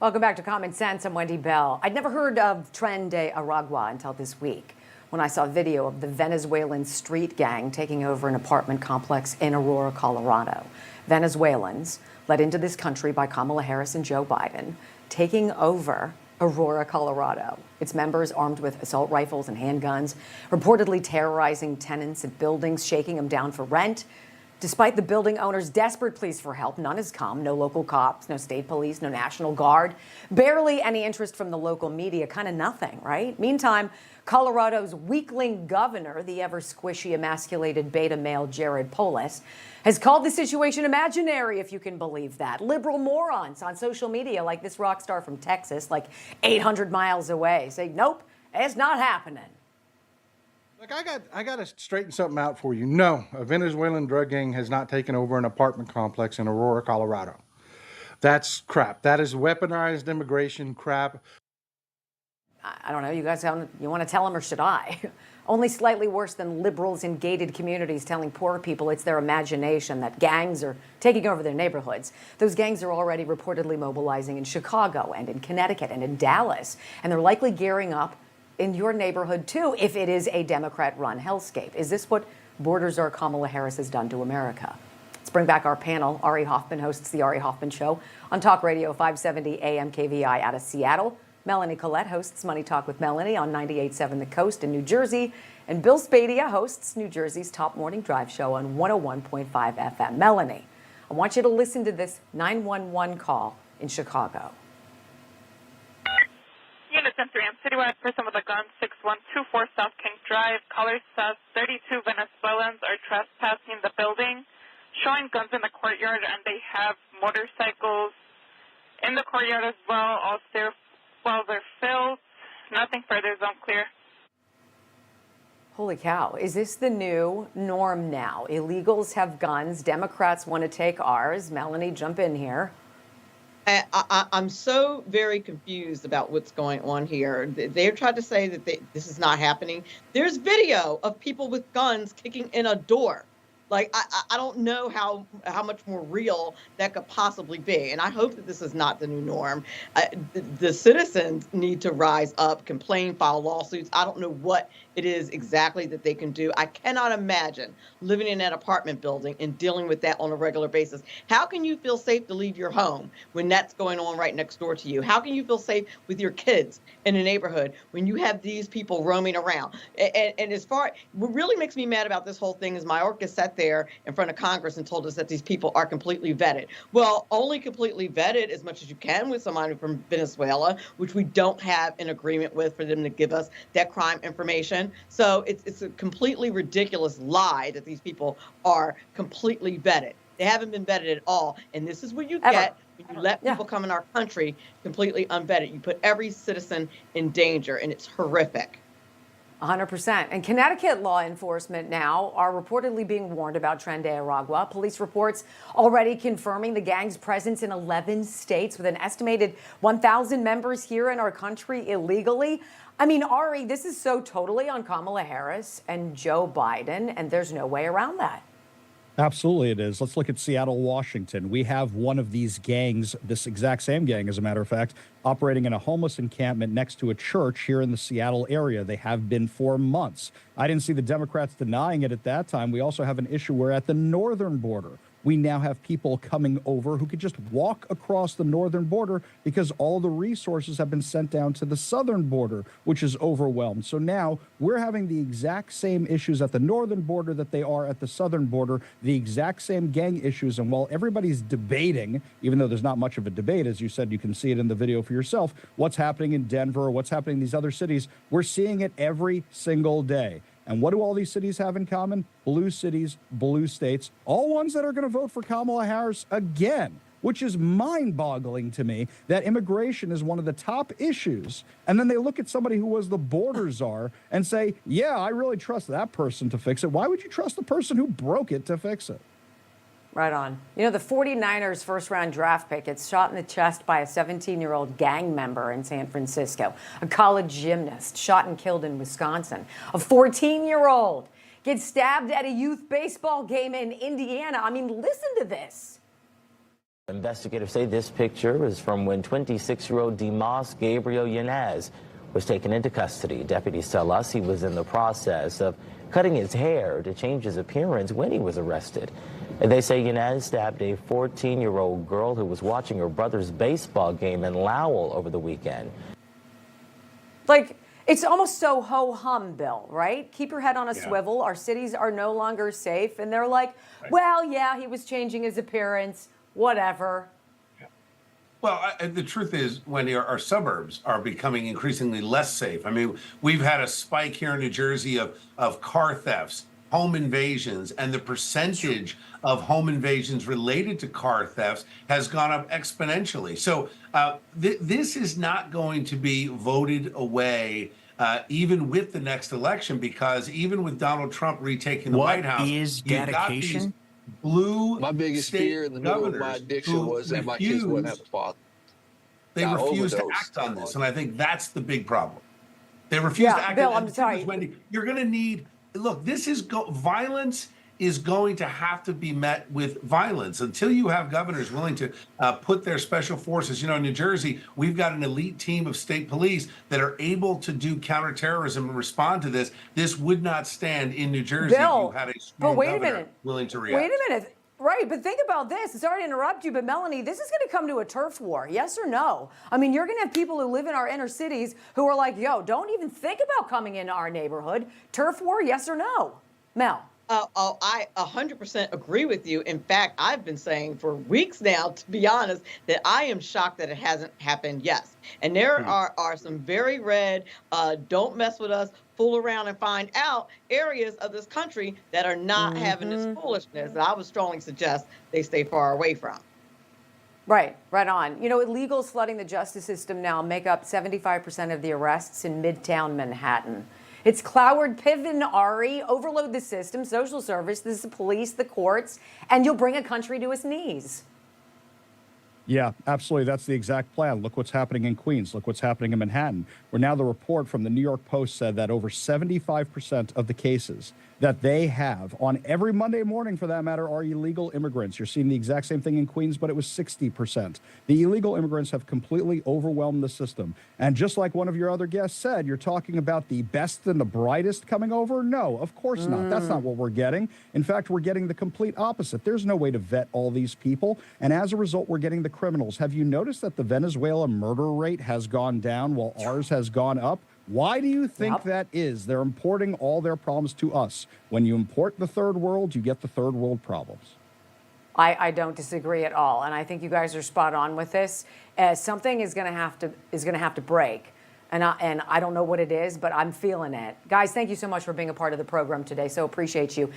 Welcome back to Common Sense. I'm Wendy Bell. I'd never heard of Tren de Aragua until this week when I saw video of the Venezuelan street gang taking over an apartment complex in Aurora, Colorado. Venezuelans led into this country by Kamala Harris and Joe Biden, taking over Aurora, Colorado. Its members armed with assault rifles and handguns, reportedly terrorizing tenants at buildings, shaking them down for rent. Despite the building owners' desperate pleas for help, none has come. No local cops, no state police, no National Guard. Barely any interest from the local media, kind of nothing, right? Meantime, Colorado's weakling governor, the ever-squishy, emasculated beta male Jared Polis, has called the situation imaginary, if you can believe that. Liberal morons on social media like this rock star from Texas, like 800 miles away, say, nope, it's not happening. Look, I got to straighten something out for you. No, a Venezuelan drug gang has not taken over an apartment complex in Aurora, Colorado. That's crap. That is weaponized immigration crap. I don't know, you guys, you want to tell them or should I? Only slightly worse than liberals in gated communities telling poor people it's their imagination that gangs are taking over their neighborhoods. Those gangs are already reportedly mobilizing in Chicago and in Connecticut and in Dallas, and they're likely gearing up in your neighborhood too if it is a Democrat-run hellscape. Is this what Borders Czar Kamala Harris has done to America? Let's bring back our panel. Ari Hoffman hosts the Ari Hoffman Show on Talk Radio 570 AM KVI out of Seattle. Melanie Collette hosts Money Talk with Melanie on 98.7 The Coast in New Jersey. And Bill Spadia hosts New Jersey's top morning drive show on 101.5 FM. Melanie, I want you to listen to this 911 call in Chicago. Unit 10-3, I'm citywide for some of the guns, 6124 South King Drive. Caller says 32 Venezuelans are trespassing the building, showing guns in the courtyard, and they have motorcycles in the courtyard as well. All stairwells are filled. Nothing further is unclear. Holy cow. Is this the new norm now? Illegals have guns. Democrats want to take ours. Melanie, jump in here. I'm so very confused about what's going on here. They're trying to say that this is not happening. There's video of people with guns kicking in a door. Like, I don't know how much more real that could possibly be. And I hope that this is not the new norm. The citizens need to rise up, complain, file lawsuits. I don't know what it is exactly that they can do. I cannot imagine living in that apartment building and dealing with that on a regular basis. How can you feel safe to leave your home when that's going on right next door to you? How can you feel safe with your kids in a neighborhood when you have these people roaming around? And as far, what really makes me mad about this whole thing is Mayorkas sat there in front of Congress and told us that these people are completely vetted. Well, only completely vetted as much as you can with somebody from Venezuela, which we don't have an agreement with for them to give us that crime information. So it's a completely ridiculous lie that these people are completely vetted. They haven't been vetted at all. And this is what you get when you let people come in our country completely unvetted. You put every citizen in danger, and it's horrific. 100%. And Connecticut law enforcement now are reportedly being warned about Tren de Aragua. Police reports already confirming the gang's presence in 11 states with an estimated 1,000 members here in our country illegally. I mean, Ari, this is so totally on Kamala Harris and Joe Biden, and there's no way around that. Absolutely it is. Let's look at Seattle, Washington. We have one of these gangs, this exact same gang, as a matter of fact, operating in a homeless encampment next to a church here in the Seattle area. They have been for months. I didn't see the Democrats denying it at that time. We also have an issue where at the northern border, we now have people coming over who could just walk across the northern border because all the resources have been sent down to the southern border, which is overwhelmed. So now we're having the exact same issues at the northern border that they are at the southern border, the exact same gang issues. And while everybody's debating, even though there's not much of a debate, as you said, you can see it in the video for yourself, what's happening in Denver, what's happening in these other cities, we're seeing it every single day. And what do all these cities have in common? Blue cities, blue states, all ones that are going to vote for Kamala Harris again, which is mind-boggling to me that immigration is one of the top issues. And then they look at somebody who was the border czar and say, yeah, I really trust that person to fix it. Why would you trust the person who broke it to fix it? Right on. You know, the 49ers first-round draft pick gets shot in the chest by a 17-year-old gang member in San Francisco. A college gymnast shot and killed in Wisconsin. A 14-year-old gets stabbed at a youth baseball game in Indiana. I mean, listen to this. Investigators say this picture is from when 26-year-old Dimas Gabriel Yanez was taken into custody. Deputies tell us he was in the process of cutting his hair to change his appearance when he was arrested. And they say Yanez stabbed a 14-year-old girl who was watching her brother's baseball game in Lowell over the weekend. Like, it's almost so ho-hum, Bill, right? Keep your head on a swivel. Our cities are no longer safe. And they're like, well, yeah, he was changing his appearance, whatever. Well, the truth is, Wendy, our suburbs are becoming increasingly less safe. I mean, we've had a spike here in New Jersey of car thefts, home invasions, and the percentage of home invasions related to car thefts has gone up exponentially. So this is not going to be voted away even with the next election, because even with Donald Trump retaking the White House, is you've got these dedication? blue My biggest state fear in the middle of my governors addiction who was that my kids wouldn't have a father. They I refuse to overdosed act on on this, it. and I think that's the big problem. They refuse to act Bill, on it. I'm And the thing sorry. is, Wendy, you're going to need. Look, this is violence is going to have to be met with violence until you have governors willing to put their special forces. You know, in New Jersey, we've got an elite team of state police that are able to do counterterrorism and respond to this. This would not stand in New Jersey Bill, if you had a but strong wait a governor minute. willing to react. Wait a minute. Right, but think about this. Sorry to interrupt you, but Melanie, this is going to come to a turf war, yes or no? I mean, you're going to have people who live in our inner cities who are like, yo, don't even think about coming into our neighborhood. Turf war, yes or no? Mel. I 100% agree with you. In fact, I've been saying for weeks now, to be honest, that I am shocked that it hasn't happened yet. And there are some very red, don't mess with us, fool around and find out areas of this country that are not having this foolishness that I would strongly suggest they stay far away from. Right on. You know, illegals flooding the justice system now make up 75% of the arrests in Midtown Manhattan. It's Cloward Piven, Ari, overload the system, social services, the police, the courts, and you'll bring a country to its knees. Yeah, absolutely. That's the exact plan. Look what's happening in Queens. Look what's happening in Manhattan, where now the report from the New York Post said that over 75% of the cases that they have on every Monday morning, for that matter, are illegal immigrants. You're seeing the exact same thing in Queens, but it was 60%. The illegal immigrants have completely overwhelmed the system. And just like one of your other guests said, you're talking about the best and the brightest coming over? No, of course not. That's not what we're getting. In fact, we're getting the complete opposite. There's no way to vet all these people. And as a result, we're getting the criminals. Have you noticed that the Venezuela murder rate has gone down while ours has gone up? Why do you think that is? They're importing all their problems to us. When you import the third world, you get the third world problems. I don't disagree at all, and I think you guys are spot on with this. Something is going to have to break, and I don't know what it is, but I'm feeling it. Guys, thank you so much for being a part of the program today. So appreciate you.